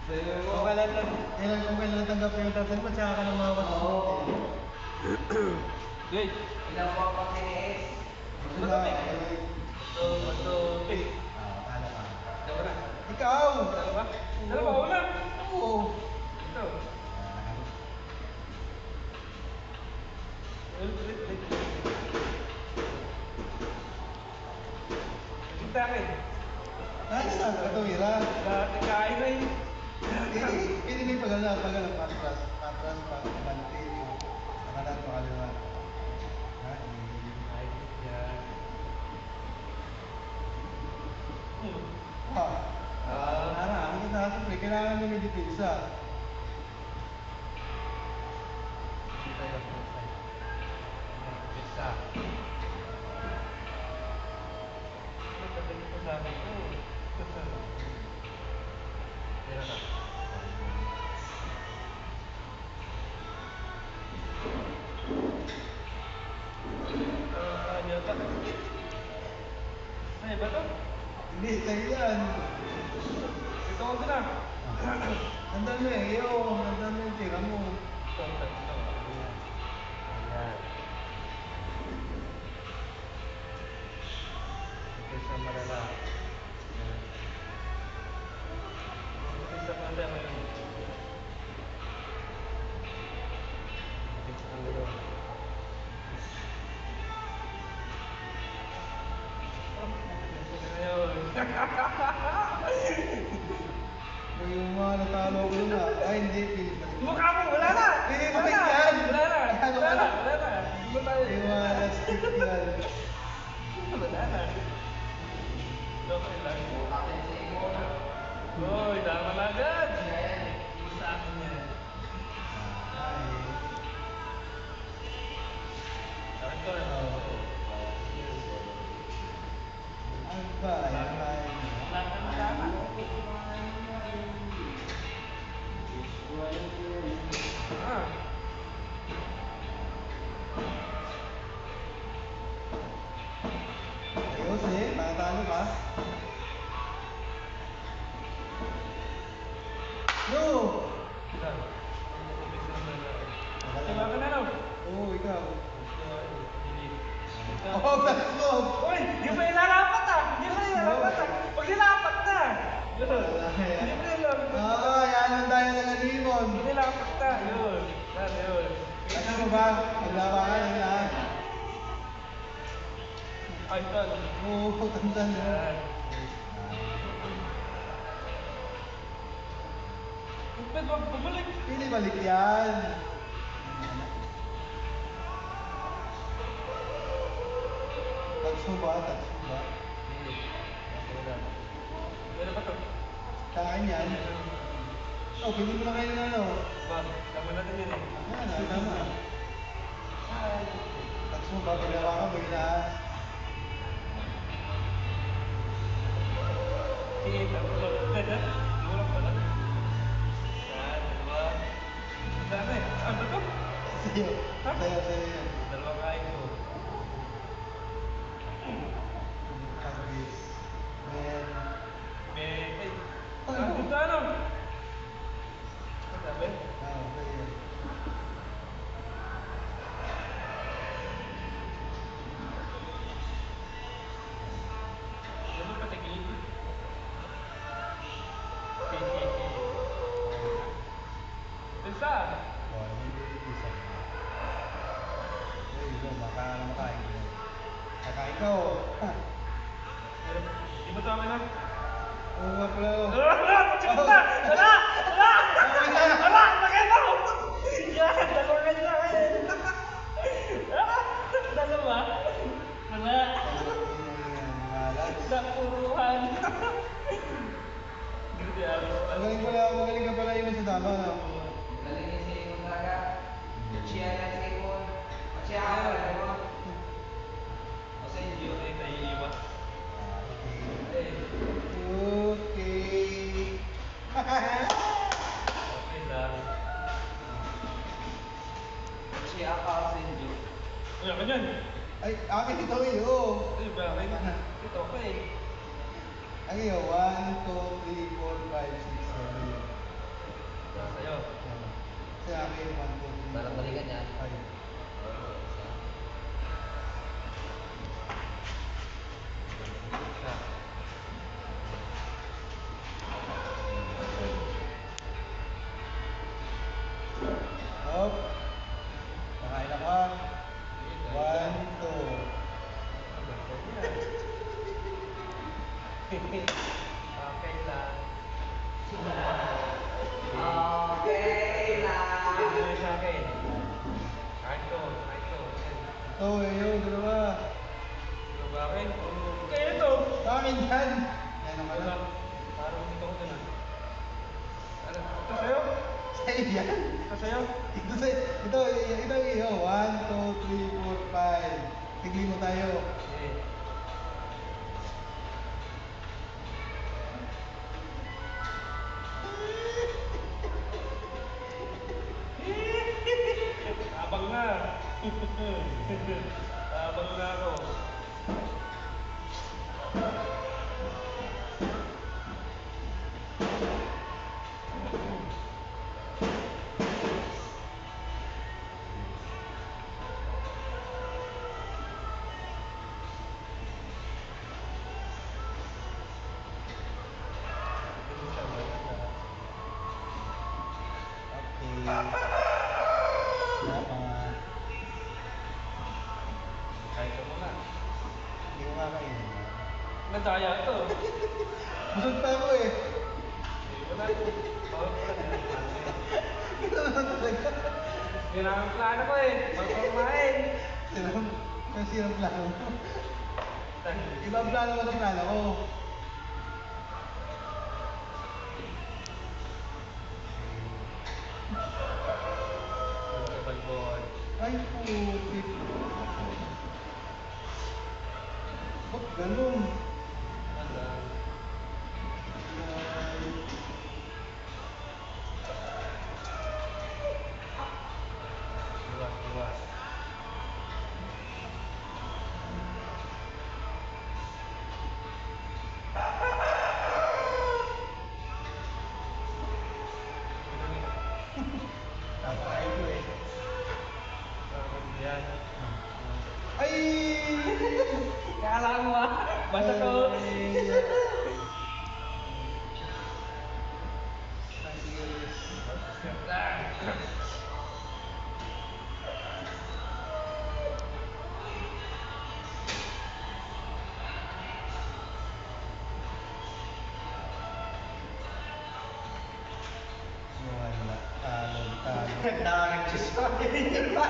Kung kailan natanggap yung tatanong mo, tsaka ka nang mawag. Guys, ilang po ang pag-inis? Ikaw! Dalawa, una! Oo! Ito. Kita akin. Nais na, katawira. Kain na yun. Ini may pagala, patras, pagbanti. Nakanan pa kaliwa. Ang kita natin, kailangan nyo may depensa. Ay, ba ito? Hindi, sa'yo yan. Ito ko na. Andan mo eh, andan mo yung tira mo. Ayan. Ito sa malala. Ito sa malala ngayon. Ito sa malala. Yung mga natalo ko na. Ay, hindi. Mukha mo, wala na! Pinipapit yan! Wala na! Wala na! Iba tayo. Yung mga last-stick yan. Wala na. Okay lang. Uy, tama na agad! Sa akin yan. Akin ko rin. Ano ba? Ayos eh, makatalo ka. No! Diba ka na, no? Oo, ikaw. Oh, Oh, back slope! uy, di pa ilalapat ah! Di pa ilalapat ah! Pag nilapat na! Yun. Di pa ilalapat na. Oo, yan ang dahil ng alimon. Pag nilapat na, yun. Yan, yun. Ano mo ba? Maglabangan ang lahat. Ay, tal. Oo, tantan mo. Yan. Ba't wag bumalik? Pili balik yan. Tatsuba. Meron ba ito? Sa akin yan. Oh, pili mo na kayo ng ano. Ba, tama natin yun eh. Yan, tama. Tatsuba, paglawa ka, baglaas. Sige, tatlo. Dua pala. Yan, dalawa. Dami. Ano to? Sa'yo. Sa'yo yan. Dalawang kain ko. Kagis. Men. Ay, ano ba ano? Ang sabi? Oo, sa'yo. Ano pa tingin? Isa. Oh, hindi isa. Uy, yun, baka makain ko. Kakain ka oh. Di ba tama na? Oo nga pala oh. Wala! Pagsikat na! Wala! Wala! Wala! Nakita ko! Yan! Dalawa ka niya eh! Dalawa? Wala! Napuruhan! Hindi Magaling ka pala yun sa tama no? Galing niya si Imon talaga. Cheer yan si Imon. Cheer ako pala mo. Kasi hindi yun ay naiiwan. Okay. Okay lang. Cheer ako sa inyo. Uy, ako yan! Ay, akin ito iyo. Ay, bakit? Ito ka eh. Ang iyo, 1, 2, 3, 4, 5, 6, 7. Sa'yo. Sa akin, 1, 2, 3. Parang balikan yan. 5. Isa. Hop. Nakain ako. 1, 2. Okay lang. Okay lang. Ito sa akin. Kahit to. Yan. Ito, yung dalawa. Ito ba akin? Kaya to. Sa akin yan. Yan ang Wala. alam. Parang dito ko dun ah. Ano? Ito sa'yo? Sa'yo yan. Ito sa'yo? Ito iyo. 1, 2, 3, 4, 5. Tigli mo tayo. Sige. Abang na. Abang na ako. Okay. Salamat. Kahit mo na. Hindi ko kakain. Nadaya ito. Busog pa ako eh. Wala ko. Bawal ko lang. Ito naman talaga. Yun ang plano ko eh. Magpapamain. Sirang plano mo. Iba ang plano mo sa plano ko. Ballboy. Ay, putik. Ba't ganun? Wala. Ay, Luwas. Tapakain ko eh. Yan. Ay! Kala mo ah. Basta to. Ay, sige. Wala. Talo. Nagdaming cheese pa.